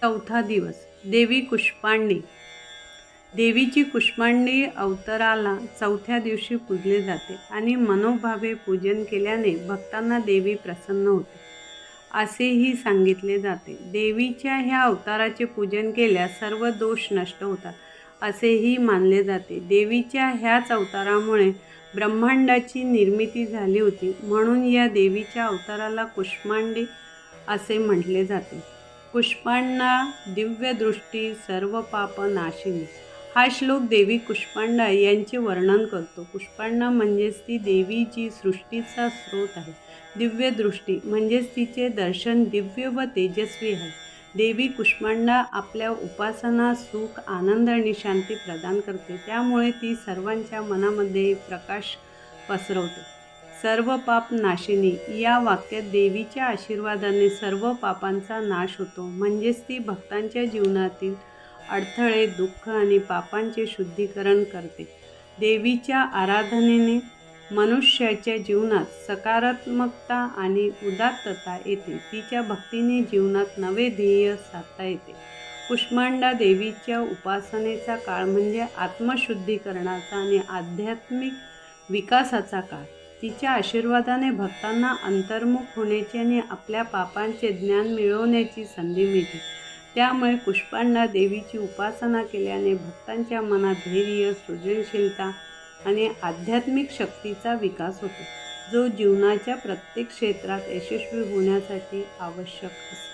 चौथा दिवस देवी कुष्मांडी. देवीची कुष्मांडी अवताराला चौथ्या दिवशी पूजले जाते आणि मनोभावे पूजन केल्याने भक्तांना देवी प्रसन्न होते असेही सांगितले जाते. देवीच्या ह्या अवताराचे पूजन केल्यास सर्व दोष नष्ट होतात असेही मानले जाते. देवीच्या ह्याच अवतारामुळे ब्रह्मांडाची निर्मिती झाली होती, म्हणून या देवीच्या अवताराला कुष्मांडी असे म्हटले जाते. कुष्मांडा दिव्य दृष्टी सर्व पाप नाशिनी. हा श्लोक देवी कुष्मांडा यांचे वर्णन करतो. कुष्मांडा म्हणजेच ती देवी जी सृष्टीचा स्रोत आहे. दिव्य दृष्टी म्हणजेच तिचे दर्शन दिव्य व तेजस्वी आहे. देवी कुष्मांडा आपल्या उपासना सुख आनंद आणि शांती प्रदान करते, त्यामुळे ती सर्वांच्या मनामध्ये प्रकाश पसरवते. सर्व पाप नाशिनी या वाक्यात देवीच्या आशीर्वादाने सर्व पापांचा नाश होतो, म्हणजेच ती भक्तांच्या जीवनातील अडथळे दुःख आणि पापांचे शुद्धीकरण करते. देवीच्या आराधनेने मनुष्याच्या जीवनात सकारात्मकता आणि उदात्तता येते. तिच्या भक्तीने जीवनात नवे ध्येय साधता येते. कुष्मांडा देवीच्या उपासनेचा काळ म्हणजे आत्मशुद्धीकरणाचा आणि आध्यात्मिक विकासाचा काळ. तिच्या आशीर्वादाने भक्तांना अंतर्मुख होण्याची आणि आपल्या पापांचे ज्ञान मिळवण्याची संधी मिळते. त्यामुळे कुष्मांडा देवीची उपासना केल्याने भक्तांच्या मनात धैर्य, सृजनशीलता आणि आध्यात्मिक शक्तीचा विकास होतो, जो जीवनाच्या प्रत्येक क्षेत्रात यशस्वी होण्यासाठी आवश्यक असतो.